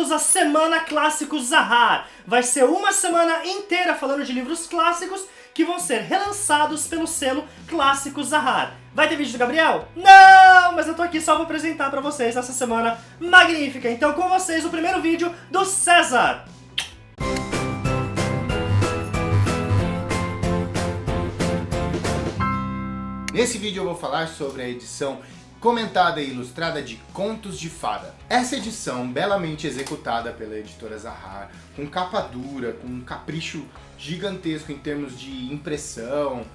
começamos a Semana Clássicos Zahar. Vai ser uma semana inteira falando de livros clássicos que vão ser relançados pelo selo Clássicos Zahar. Vai ter vídeo do Gabriel? Não! Mas eu tô aqui só pra apresentar pra vocês essa semana magnífica. Então com vocês o primeiro vídeo do César. Nesse vídeo eu vou falar sobre a edição comentada e ilustrada de Contos de Fada. Essa edição, belamente executada pela editora Zahar, com capa dura, com um capricho gigantesco em termos de impressão,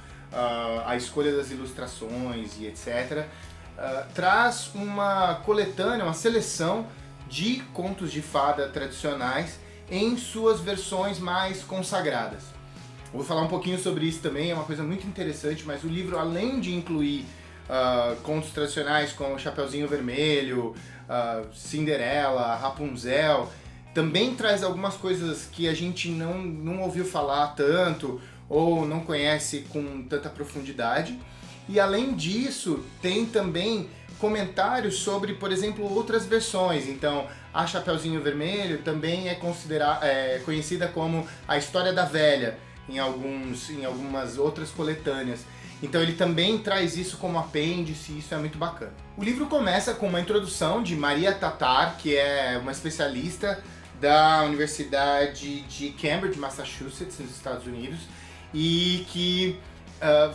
a escolha das ilustrações e etc., traz uma coletânea, uma seleção de contos de fada tradicionais em suas versões mais consagradas. Vou falar um pouquinho sobre isso também, é uma coisa muito interessante, mas o livro, além de incluir contos tradicionais como Chapeuzinho Vermelho, Cinderela, Rapunzel, também traz algumas coisas que a gente não ouviu falar tanto ou não conhece com tanta profundidade. E além disso, tem também comentários sobre, por exemplo, outras versões. Então, a Chapeuzinho Vermelho também é conhecida como a História da Velha em algumas outras coletâneas. Então ele também traz isso como apêndice e isso é muito bacana. O livro começa com uma introdução de Maria Tatar, que é uma especialista da Universidade de Cambridge, Massachusetts, nos Estados Unidos, e que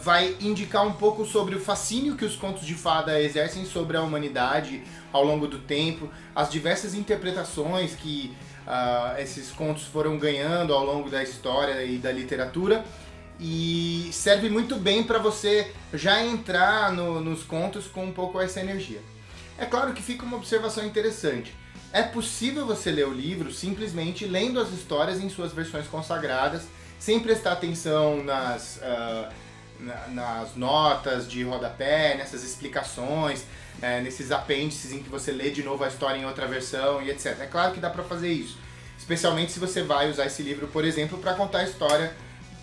vai indicar um pouco sobre o fascínio que os contos de fada exercem sobre a humanidade ao longo do tempo, as diversas interpretações que esses contos foram ganhando ao longo da história e da literatura, e serve muito bem para você já entrar nos contos com um pouco essa energia. É claro que fica uma observação interessante. É possível você ler o livro simplesmente lendo as histórias em suas versões consagradas, sem prestar atenção nas notas de rodapé, nessas explicações, nesses apêndices em que você lê de novo a história em outra versão e etc. É claro que dá para fazer isso, especialmente se você vai usar esse livro, por exemplo, para contar a história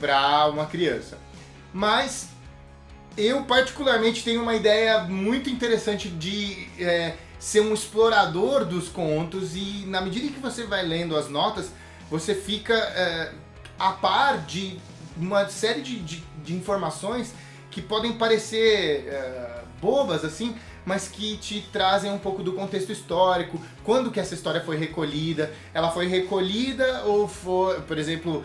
para uma criança. Mas eu particularmente tenho uma ideia muito interessante de ser um explorador dos contos, e na medida que você vai lendo as notas, você fica a par de uma série de informações que podem parecer bobas assim, mas que te trazem um pouco do contexto histórico, quando que essa história foi recolhida, ela foi recolhida ou foi, por exemplo,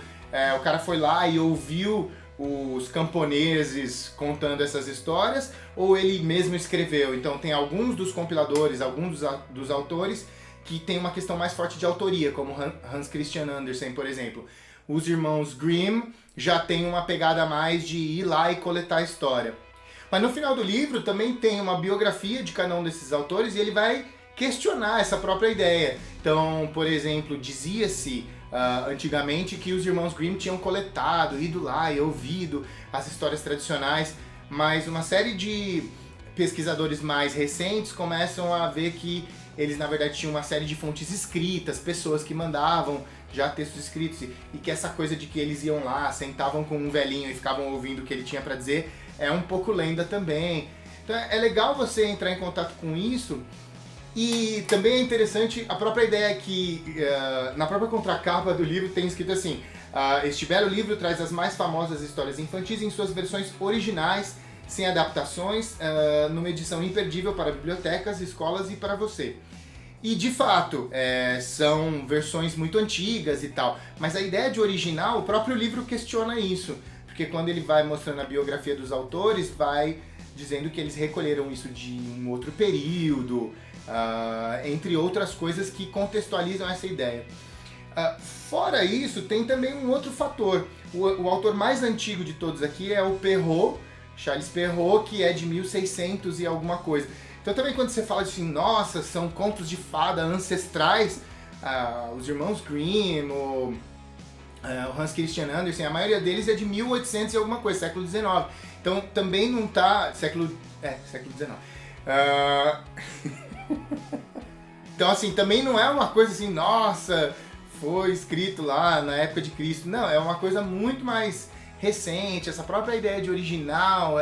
o cara foi lá e ouviu os camponeses contando essas histórias, ou ele mesmo escreveu. Então tem alguns dos compiladores, alguns dos autores que tem uma questão mais forte de autoria, como Hans Christian Andersen, por exemplo. Os irmãos Grimm já tem uma pegada mais de ir lá e coletar a história. Mas no final do livro também tem uma biografia de cada um desses autores e ele vai questionar essa própria ideia. Então, por exemplo, dizia-se antigamente que os irmãos Grimm tinham coletado, ido lá e ouvido as histórias tradicionais, mas uma série de pesquisadores mais recentes começam a ver que eles na verdade tinham uma série de fontes escritas, pessoas que mandavam já textos escritos, e que essa coisa de que eles iam lá, sentavam com um velhinho e ficavam ouvindo o que ele tinha para dizer é um pouco lenda também. Então é legal você entrar em contato com isso. E também é interessante a própria ideia que na própria contracapa do livro tem escrito assim: este belo livro traz as mais famosas histórias infantis em suas versões originais, sem adaptações, numa edição imperdível para bibliotecas, escolas e para você. E de fato, são versões muito antigas e tal, mas a ideia de original, o próprio livro questiona isso, porque quando ele vai mostrando a biografia dos autores, vai dizendo que eles recolheram isso de um outro período, entre outras coisas que contextualizam essa ideia. Fora isso, tem também um outro fator. O autor mais antigo de todos aqui é o Perrault, Charles Perrault, que é de 1600 e alguma coisa. Então também quando você fala assim, nossa, são contos de fada ancestrais, os irmãos Grimm, o Hans Christian Andersen, a maioria deles é de 1800 e alguma coisa, século XIX. Então também não tá... século XIX. Então assim, também não é uma coisa assim, nossa, foi escrito lá na época de Cristo. Não, é uma coisa muito mais recente, essa própria ideia de original,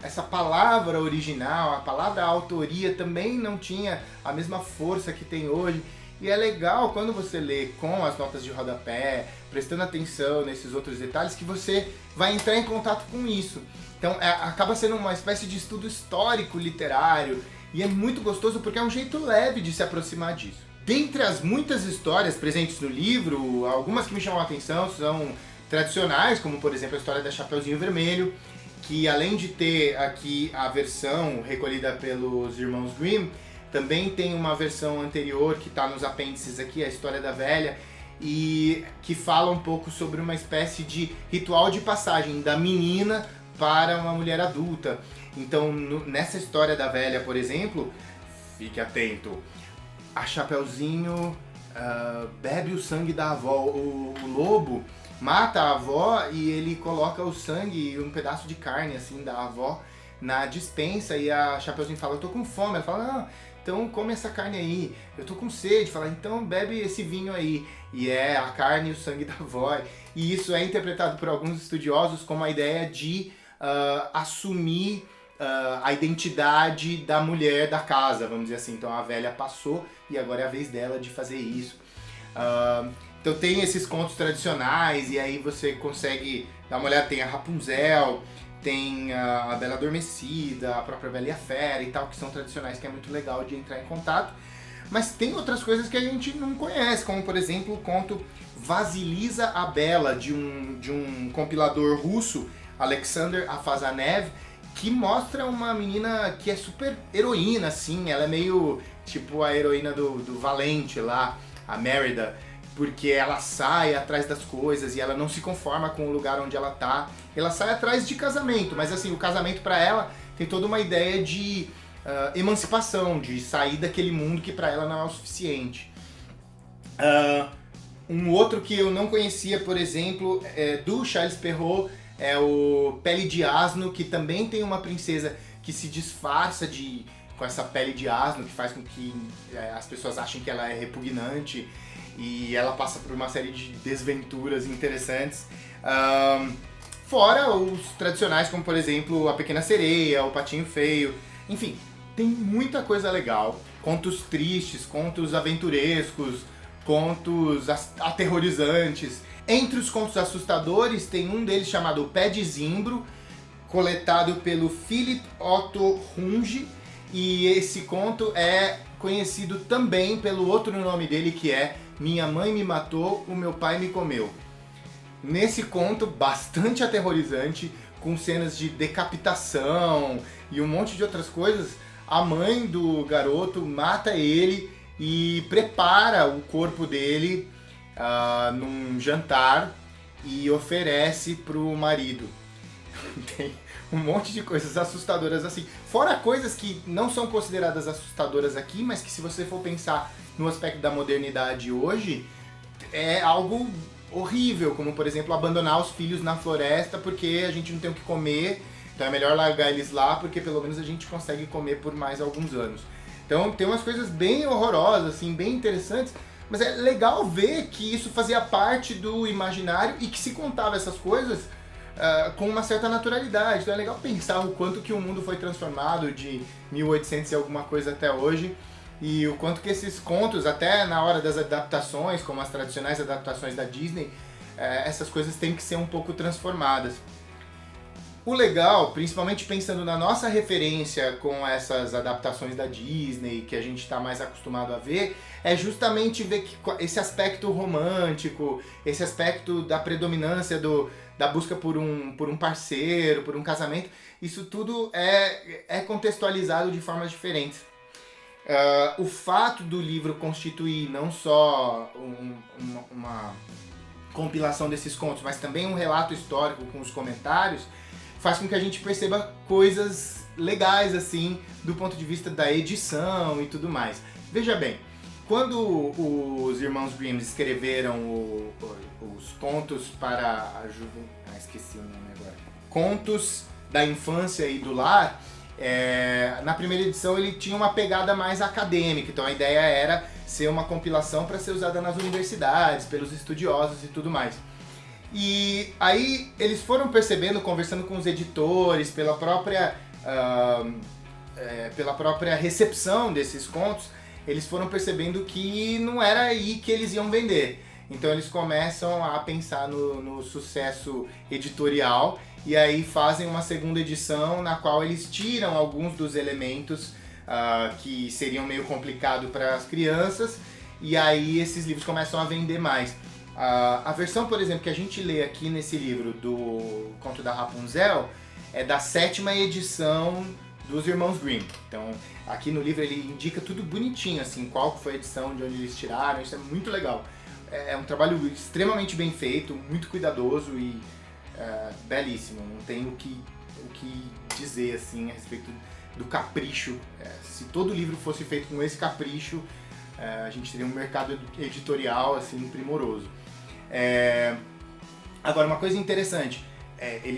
essa palavra original, a palavra autoria também não tinha a mesma força que tem hoje. E é legal quando você lê com as notas de rodapé, prestando atenção nesses outros detalhes, que você vai entrar em contato com isso. Então acaba sendo uma espécie de estudo histórico literário, e é muito gostoso porque é um jeito leve de se aproximar disso. Dentre as muitas histórias presentes no livro, algumas que me chamam a atenção são tradicionais, como por exemplo a história da Chapeuzinho Vermelho, que além de ter aqui a versão recolhida pelos irmãos Grimm, também tem uma versão anterior que está nos apêndices aqui, a História da Velha, e que fala um pouco sobre uma espécie de ritual de passagem da menina para uma mulher adulta. Então, nessa História da Velha, por exemplo, fique atento, a Chapeuzinho bebe o sangue da avó, o lobo mata a avó e ele coloca o sangue e um pedaço de carne assim da avó na despensa, e a Chapeuzinho fala, eu tô com fome, ela fala, não, então come essa carne aí, eu tô com sede, fala, então bebe esse vinho aí, e é a carne e o sangue da avó, e isso é interpretado por alguns estudiosos como a ideia de assumir a identidade da mulher da casa, vamos dizer assim. Então a velha passou e agora é a vez dela de fazer isso. Então tem esses contos tradicionais, e aí você consegue dar uma olhada, tem a Rapunzel, tem a Bela Adormecida, a própria Bela e a Fera e tal, que são tradicionais, que é muito legal de entrar em contato. Mas tem outras coisas que a gente não conhece, como por exemplo o conto Vasilisa a Bela, de um compilador russo, Alexander Afazanev, que mostra uma menina que é super heroína, assim, ela é meio tipo a heroína do Valente lá, a Mérida, porque ela sai atrás das coisas e ela não se conforma com o lugar onde ela tá. Ela sai atrás de casamento, mas assim, o casamento pra ela tem toda uma ideia de emancipação, de sair daquele mundo que pra ela não é o suficiente. Um outro que eu não conhecia, por exemplo, do Charles Perrault, é o Pele de Asno, que também tem uma princesa que se disfarça com essa pele de asno, que faz com que as pessoas achem que ela é repugnante, e ela passa por uma série de desventuras interessantes. Fora os tradicionais, como por exemplo A Pequena Sereia, O Patinho Feio, enfim, tem muita coisa legal. Contos tristes, contos aventurescos, contos aterrorizantes. Entre os contos assustadores, tem um deles chamado O Pé de Zimbro, coletado pelo Philip Otto Runge, e esse conto é conhecido também pelo outro nome dele, que é Minha Mãe Me Matou, O Meu Pai Me Comeu. Nesse conto, bastante aterrorizante, com cenas de decapitação e um monte de outras coisas, a mãe do garoto mata ele e prepara o corpo dele num jantar e oferece pro marido. Tem um monte de coisas assustadoras assim. Fora coisas que não são consideradas assustadoras aqui, mas que se você for pensar no aspecto da modernidade hoje, é algo horrível, como por exemplo abandonar os filhos na floresta porque a gente não tem o que comer, então é melhor largar eles lá porque pelo menos a gente consegue comer por mais alguns anos. Então tem umas coisas bem horrorosas, assim, bem interessantes, mas é legal ver que isso fazia parte do imaginário e que se contava essas coisas com uma certa naturalidade. Então é legal pensar o quanto que o mundo foi transformado de 1800 e alguma coisa até hoje, e o quanto que esses contos, até na hora das adaptações, como as tradicionais adaptações da Disney, essas coisas têm que ser um pouco transformadas. O legal, principalmente pensando na nossa referência com essas adaptações da Disney, que a gente está mais acostumado a ver, é justamente ver que esse aspecto romântico, esse aspecto da predominância da busca por um parceiro, por um casamento, isso tudo é contextualizado de formas diferentes. O fato do livro constituir não só uma compilação desses contos, mas também um relato histórico com os comentários, faz com que a gente perceba coisas legais, assim, do ponto de vista da edição e tudo mais. Veja bem, quando os irmãos Grimm escreveram os contos para a juventude... esqueci o nome agora. Contos da Infância e do Lar, na primeira edição ele tinha uma pegada mais acadêmica, então a ideia era ser uma compilação para ser usada nas universidades, pelos estudiosos e tudo mais. E aí eles foram percebendo, conversando com os editores, pela própria recepção desses contos, eles foram percebendo que não era aí que eles iam vender. Então eles começam a pensar no sucesso editorial e aí fazem uma segunda edição na qual eles tiram alguns dos elementos que seriam meio complicado para as crianças, e aí esses livros começam a vender mais. A versão, por exemplo, que a gente lê aqui nesse livro do Conto da Rapunzel é da 7ª edição dos Irmãos Grimm. Então, aqui no livro ele indica tudo bonitinho, assim, qual foi a edição, de onde eles tiraram, isso é muito legal. É um trabalho extremamente bem feito, muito cuidadoso e belíssimo. Não tem o que dizer, assim, a respeito do capricho. Se todo livro fosse feito com esse capricho, a gente teria um mercado editorial, assim, primoroso. Agora, uma coisa interessante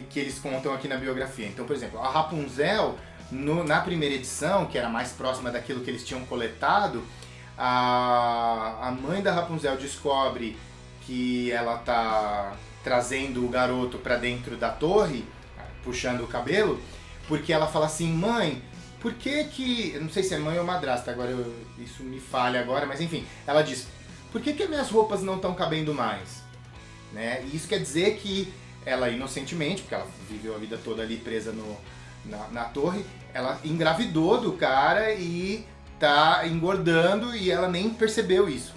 que eles contam aqui na biografia. Então, por exemplo, a Rapunzel, na primeira edição, que era mais próxima daquilo que eles tinham coletado, a mãe da Rapunzel descobre que ela tá trazendo o garoto para dentro da torre, puxando o cabelo, porque ela fala assim: mãe, por que eu não sei se é mãe ou madrasta, agora isso me falha agora, mas enfim, ela diz: por que as minhas roupas não estão cabendo mais? Né? E isso quer dizer que ela inocentemente, porque ela viveu a vida toda ali presa na torre, ela engravidou do cara e tá engordando e ela nem percebeu isso.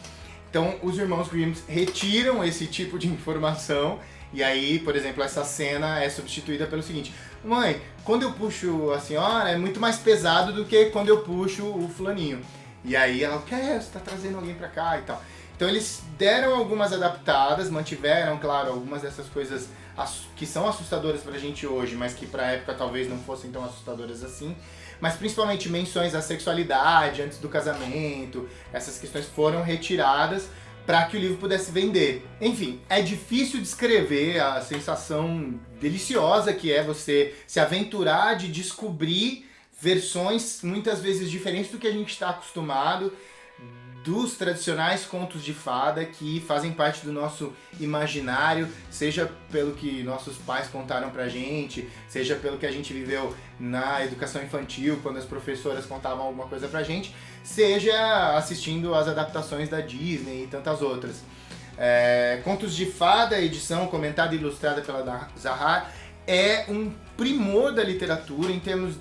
Então os irmãos Grimm retiram esse tipo de informação e aí, por exemplo, essa cena é substituída pelo seguinte: mãe, quando eu puxo a senhora é muito mais pesado do que quando eu puxo o fulaninho. E aí ela: o que é? Você tá trazendo alguém pra cá e tal. Então eles deram algumas adaptadas, mantiveram, claro, algumas dessas coisas que são assustadoras pra gente hoje, mas que pra época talvez não fossem tão assustadoras assim. Mas principalmente menções à sexualidade antes do casamento, essas questões foram retiradas para que o livro pudesse vender. Enfim, é difícil descrever a sensação deliciosa que é você se aventurar de descobrir versões muitas vezes diferentes do que a gente está acostumado, dos tradicionais contos de fada que fazem parte do nosso imaginário, seja pelo que nossos pais contaram pra gente, seja pelo que a gente viveu na educação infantil, quando as professoras contavam alguma coisa pra gente, seja assistindo às adaptações da Disney e tantas outras. Contos de Fada, edição comentada e ilustrada pela Zahar, é um primor da literatura em termos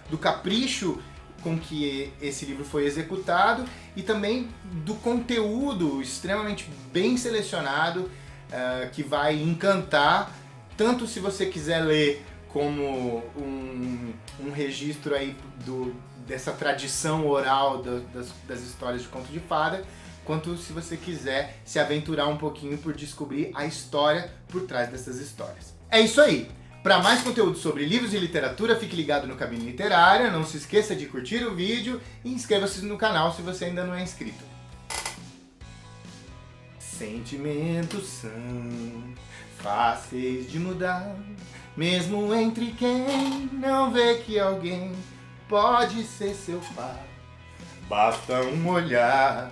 do capricho com que esse livro foi executado e também do conteúdo extremamente bem selecionado, que vai encantar, tanto se você quiser ler como um registro aí dessa tradição oral das histórias de conto de fada, quanto se você quiser se aventurar um pouquinho por descobrir a história por trás dessas histórias. É isso aí! Para mais conteúdo sobre livros e literatura, fique ligado no Cabine Literária, não se esqueça de curtir o vídeo e inscreva-se no canal se você ainda não é inscrito. Sentimentos são fáceis de mudar, mesmo entre quem não vê que alguém pode ser seu par. Basta um olhar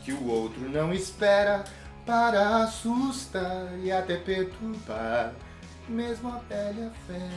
que o outro não espera para assustar e até perturbar mesmo a velha fé.